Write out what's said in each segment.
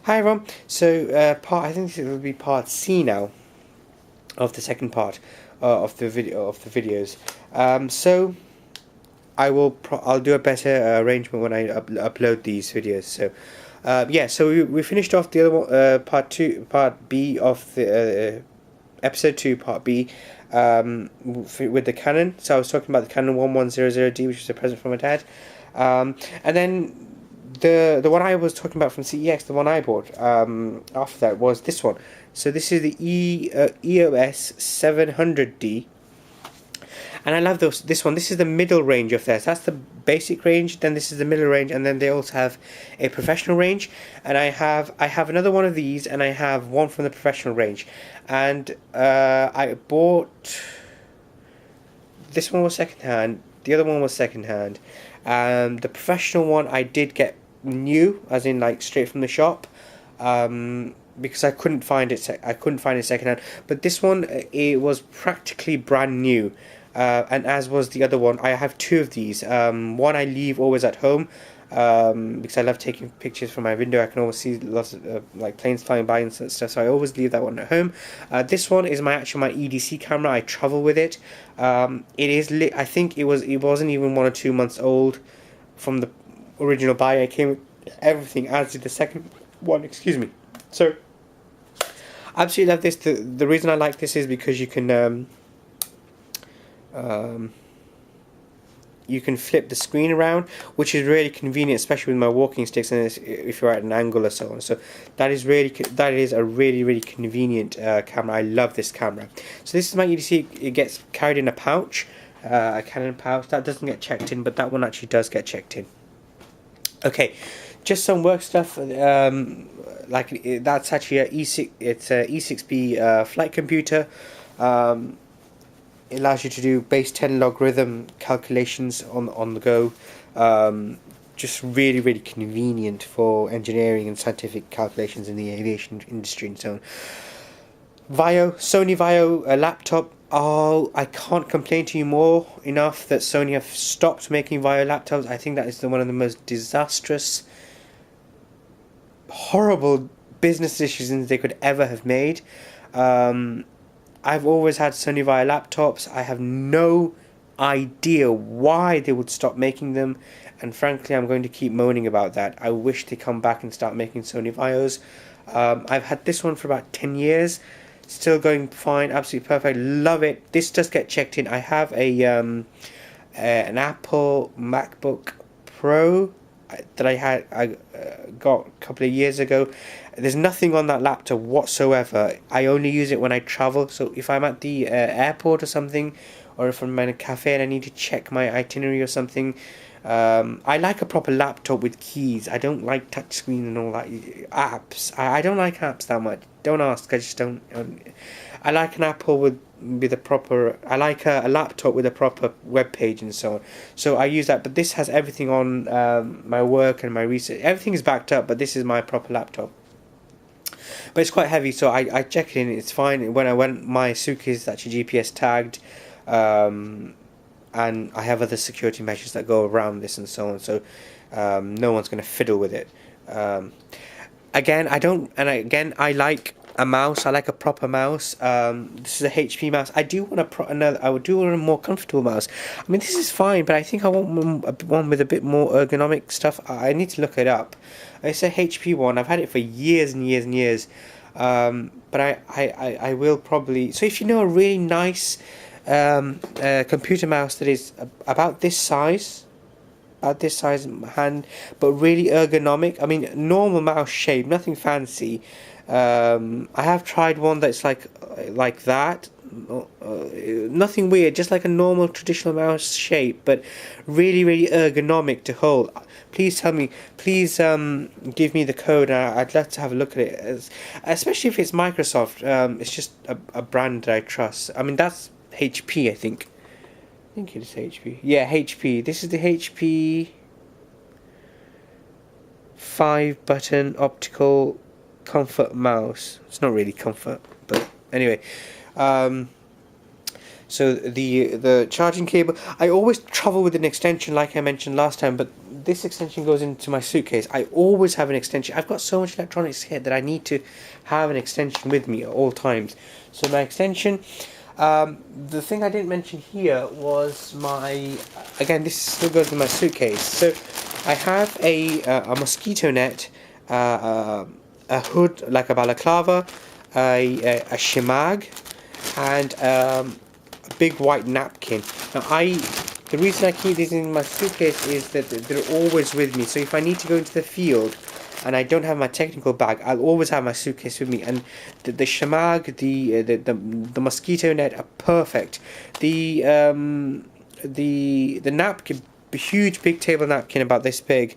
Hi everyone. So I think this will be part C now of the second part of the videos. So I'll do a better arrangement when I upload these videos. So yeah, so we finished off the other one, part B of the episode 2, part B, with the Canon. So I was talking about the Canon 1100D, which was a present from my dad, and then the one I was talking about from CEX, the one I bought after that was this one. So this is the EOS 700D, and I love this one. This is the middle range of theirs. That's the basic range. Then this is the middle range, and then they also have a professional range. And I have another one of these, and I have one from the professional range. And I bought this one was second hand. The other one was second hand. The professional one I did get new, as in like straight from the shop. Because I couldn't find it. I couldn't find it secondhand. But this one, it was practically brand new. And as was the other one. I have two of these. One I leave always at home, because I love taking pictures from my window. I can always see lots of like planes flying by and stuff, so I always leave that one at home. This one is my EDC camera. I travel with it. It is I think it wasn't even 1 or 2 months old from the original buy. I came with everything, as did the second one. Excuse me. So I absolutely love this. The reason I like this is because you can flip the screen around, which is really convenient, especially with my walking sticks, and if you're at an angle or so on. So that is a really convenient camera. I love this camera. So this is my EDC. It gets carried in a pouch, a Canon pouch. That doesn't get checked in, but that one actually does get checked in. Okay, just some work stuff. Like that's actually a E6. It's a E6B flight computer. It allows you to do base 10 logarithm calculations on the go. Just really convenient for engineering and scientific calculations in the aviation industry and so on. Sony Vaio, a laptop. Oh, I can't complain to you more enough that Sony have stopped making Vaio laptops. I think that is one of the most disastrous, horrible business decisions they could ever have made. I've always had Sony Vaio laptops. I have no idea why they would stop making them, and frankly I'm going to keep moaning about that. I wish they come back and start making Sony Vaios. I've had this one for about 10 years, still going fine, absolutely perfect, love it. This does get checked in. I have an Apple MacBook Pro that I got a couple of years ago. There's nothing on that laptop whatsoever. I only use it when I travel. So if I'm at the airport or something, or if I'm in a cafe and I need to check my itinerary or something, I like a proper laptop with keys. I don't like touchscreen and all that. Apps. I don't like apps that much. Don't ask. I just don't. I like an Apple with a proper. I like a laptop with a proper web page and so on. So I use that. But this has everything on my work and my research. Everything is backed up. But this is my proper laptop. But it's quite heavy, so I check it in. It's fine. When I went, my suitcase is actually GPS tagged. And I have other security measures that go around this and so on, so no one's going to fiddle with it. I like a mouse. I like a proper mouse. This is a HP mouse. I do want I would do want a more comfortable mouse. I mean, this is fine, but I think I want one with a bit more ergonomic stuff. I need to look it up. It's a HP one. I've had it for years and years and years. But I will probably. So if you know a really nice computer mouse that is about this size hand, but really ergonomic. I mean, normal mouse shape, nothing fancy. I have tried one that's like that. Nothing weird, just like a normal traditional mouse shape, but really ergonomic to hold. Please tell me, please give me the code. I'd love to have a look at it, especially if it's Microsoft. It's just a brand that I trust. I mean, that's HP, I think it is HP. Yeah, HP. This is the HP 5-button optical comfort mouse. It's not really comfort, but anyway. So the charging cable, I always travel with an extension like I mentioned last time, but this extension goes into my suitcase. I always have an extension. I've got so much electronics here that I need to have an extension with me at all times. So my extension, the thing I didn't mention here was my, again, this still goes in my suitcase. So I have a mosquito net, a hood like a balaclava, a shemag, and a big white napkin. Now the reason I keep these in my suitcase is that they're always with me. So if I need to go into the field and I don't have my technical bag, I'll always have my suitcase with me. And the shemag, the mosquito net are perfect. The napkin, the huge big table napkin about this big,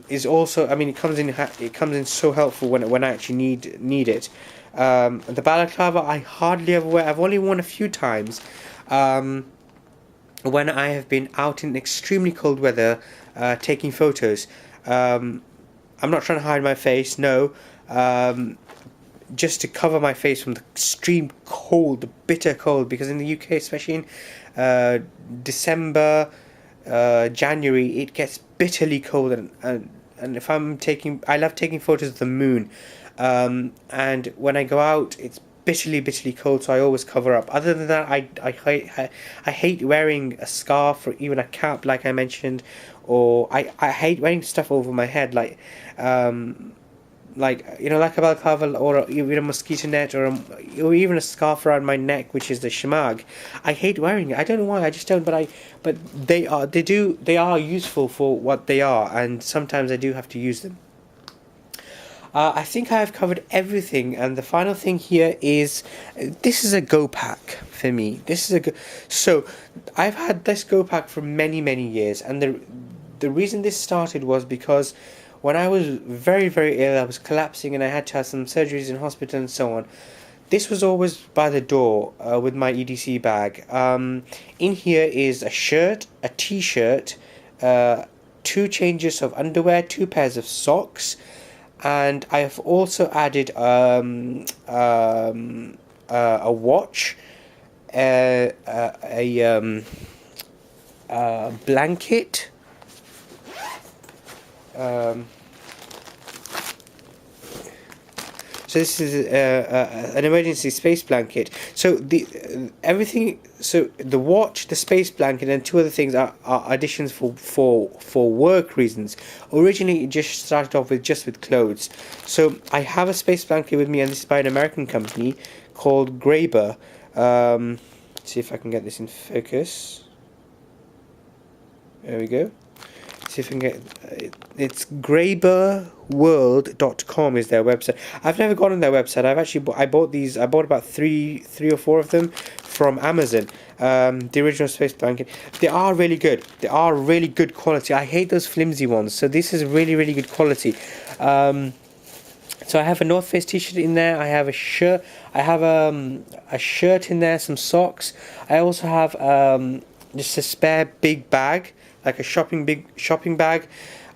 is also, I mean, it comes in so helpful when I actually need it. The balaclava I hardly ever wear. I've only worn a few times. When I have been out in extremely cold weather, taking photos. I'm not trying to hide my face, no. Just to cover my face from the extreme cold, the bitter cold, because in the UK, especially in December, January, it gets bitterly cold, and if I love taking photos of the moon, and when I go out, it's bitterly cold, so I always cover up. Other than that, I hate wearing a scarf or even a cap, like I mentioned, or I hate wearing stuff over my head, like like a balaclava or even a mosquito net or even a scarf around my neck, which is the shemag. I hate wearing it. I don't know why. I just don't. But they are useful for what they are, and sometimes I do have to use them. I think I have covered everything, and the final thing here is this is a go pack for me. So I've had this go pack for many years, and the reason this started was because when I was very ill, I was collapsing, and I had to have some surgeries in hospital and so on. This was always by the door with my EDC bag. In here is a shirt, a t-shirt, 2 changes of underwear, 2 pairs of socks. And I have also added a watch, a blanket, so this is an emergency space blanket. So everything. So the watch, the space blanket, and 2 other things are additions for work reasons. Originally, it just started off with clothes. So I have a space blanket with me, and this is by an American company called Graber. See if I can get this in focus. There we go. See if I can get it's graberworld.com is their website. I've never gone on their website. I bought these. I bought about three or four of them from Amazon. The original space blanket. They are really good. They are really good quality. I hate those flimsy ones. So this is really good quality. So I have a North Face t-shirt in there. I have a shirt. I have a shirt in there. Some socks. I also have just a spare big bag, like a shopping bag,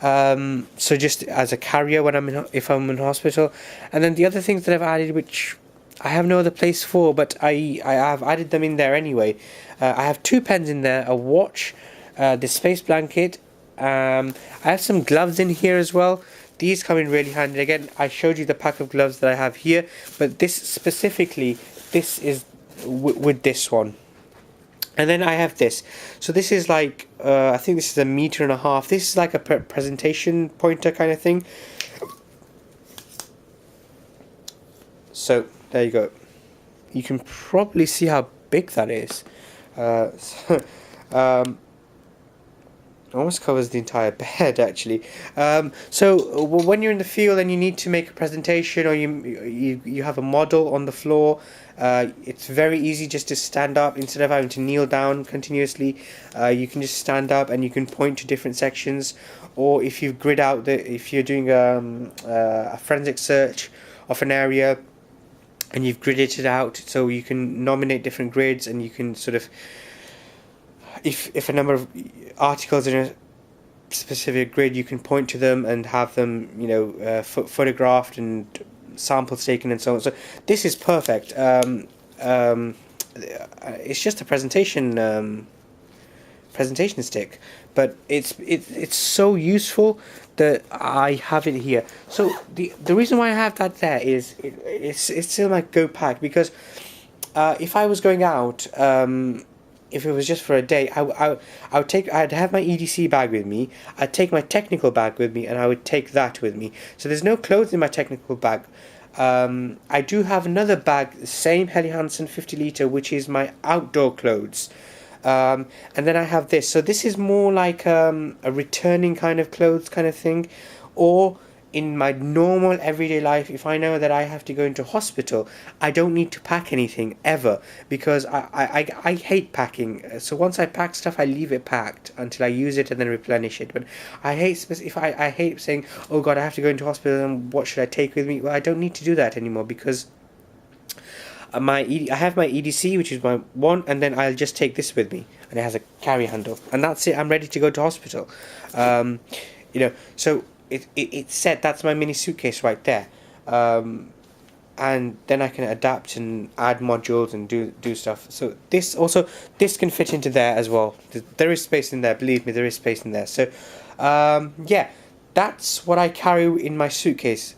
so just as a carrier when if I'm in hospital. And then the other things that I've added, which I have no other place for, but I have added them in there anyway. I have 2 pens in there, a watch, the space blanket. I have some gloves in here as well. These come in really handy. Again, I showed you the pack of gloves that I have here, but this specifically, this is with this one. And then I have this. So this is like, I think this is 1.5 meters. This is like a presentation pointer kind of thing. So there you go. You can probably see how big that is. Almost covers the entire bed actually. So when you're in the field and you need to make a presentation, or you have a model on the floor, it's very easy just to stand up instead of having to kneel down continuously. You can just stand up and you can point to different sections. Or if you grid out if you're doing a forensic search of an area and you've gridded it out, so you can nominate different grids, and you can sort of, if a number of articles in a specific grid, you can point to them and have them, photographed and samples taken and so on. So this is perfect. It's just a presentation presentation stick, but it's so useful that I have it here. So the reason why I have that there is it's still my go pack, because if I was going out, if it was just for a day, I'd have my EDC bag with me, I'd take my technical bag with me, and I would take that with me. So there's no clothes in my technical bag. I do have another bag, the same Helly Hansen 50 litre, which is my outdoor clothes. And then I have this. So this is more like a returning kind of clothes kind of thing. Or in my normal everyday life, if I know that I have to go into hospital, I don't need to pack anything ever, because I hate packing. So once I pack stuff, I leave it packed until I use it and then replenish it. But I hate I hate saying, oh God, I have to go into hospital and what should I take with me? Well, I don't need to do that anymore, because I have my EDC, which is my one, and then I'll just take this with me, and it has a carry handle, and that's it. I'm ready to go to hospital. So it's set. That's my mini suitcase right there, and then I can adapt and add modules and do stuff. So this can fit into there as well. There is space in there. Believe me, there is space in there. So yeah, that's what I carry in my suitcase.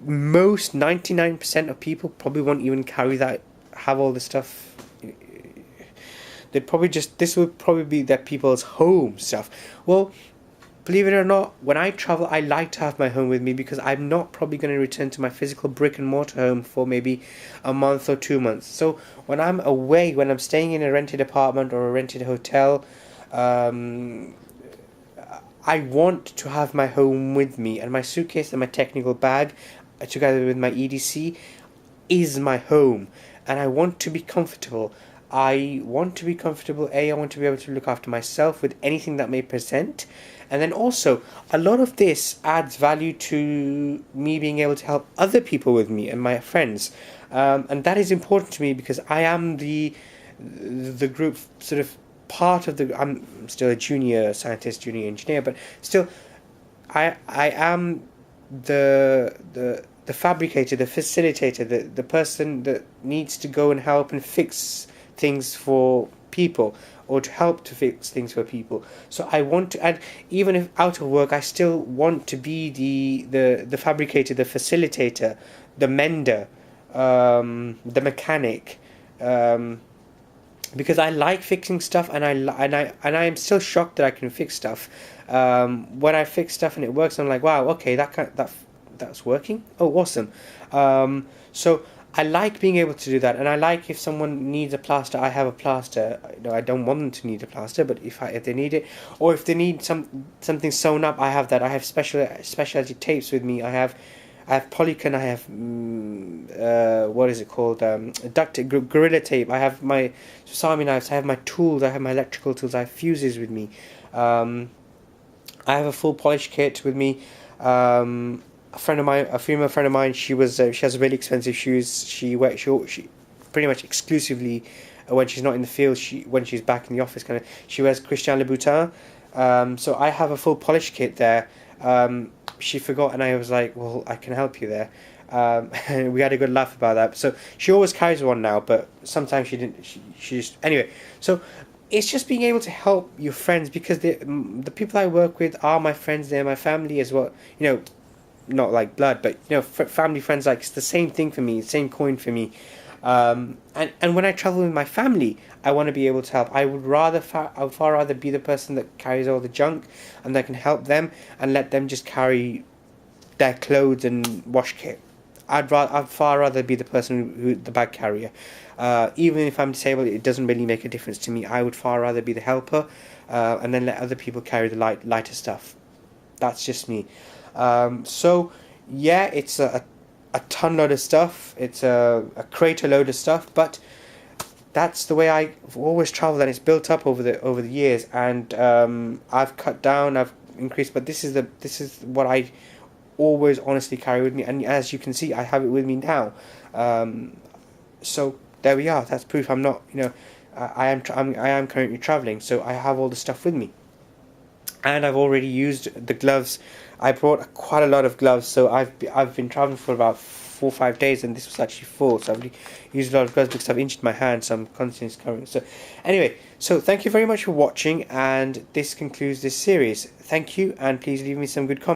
Most 99% of people probably won't even carry that, have all the stuff. They'd probably this would probably be their people's home stuff. Well, believe it or not, when I travel, I like to have my home with me, because I'm not probably going to return to my physical brick and mortar home for maybe a month or 2 months. So when I'm away, when I'm staying in a rented apartment or a rented hotel, I want to have my home with me, and my suitcase and my technical bag, together with my EDC, is my home, and I want to be comfortable. I want to be comfortable. I want to be able to look after myself with anything that may present, and then also a lot of this adds value to me being able to help other people with me and my friends, and that is important to me, because I am the group sort of part of the. I'm still a junior scientist, junior engineer, but still, I am the fabricator, the facilitator, the person that needs to go and help and fix things for people, or to help to fix things for people. So I want to, and even if out of work, I still want to be the fabricator, the facilitator, the mender, the mechanic, because I like fixing stuff, and I am still shocked that I can fix stuff. When I fix stuff and it works, I'm like, wow, okay, that's working. Oh, awesome. So I like being able to do that, and I like if someone needs a plaster, I have a plaster. I don't want them to need a plaster, but if they need it, or if they need something sewn up, I have that. I have specialty tapes with me. I have polycon. I have what is it called? Gorilla tape. I have my sasami knives. I have my tools. I have my electrical tools. I have fuses with me. I have a full polish kit with me. A friend of mine, a female friend of mine, she has really expensive shoes. She pretty much exclusively, when she's not in the field, when she's back in the office, kind of, she wears Christian Louboutin. So I have a full polish kit there. She forgot, and I was like, well, I can help you there. And we had a good laugh about that. So she always carries one now, but sometimes she didn't. She just, anyway. So it's just being able to help your friends, because the people I work with are my friends. They're my family as well. Not like blood, but family, friends. Like, it's the same thing for me, same coin for me. And when I travel with my family, I want to be able to help. I would far rather be the person that carries all the junk, and that can help them and let them just carry their clothes and wash kit. I'd far rather be the person who the bag carrier. Even if I'm disabled, it doesn't really make a difference to me. I would far rather be the helper, and then let other people carry the lighter stuff. That's just me. So yeah, it's a ton load of stuff. It's a crater load of stuff, but that's the way I've always traveled, and it's built up over the years. And I've cut down, I've increased, but this is what I always honestly carry with me. And as you can see, I have it with me now. So there we are. That's proof I'm not. I am currently traveling, so I have all the stuff with me. And I've already used the gloves. I brought quite a lot of gloves, so I've been traveling for about 4 or 5 days, and this was actually full. So I've used a lot of gloves because I've injured my hand, so I'm constantly covering. So anyway, so thank you very much for watching, and this concludes this series. Thank you, and please leave me some good comments.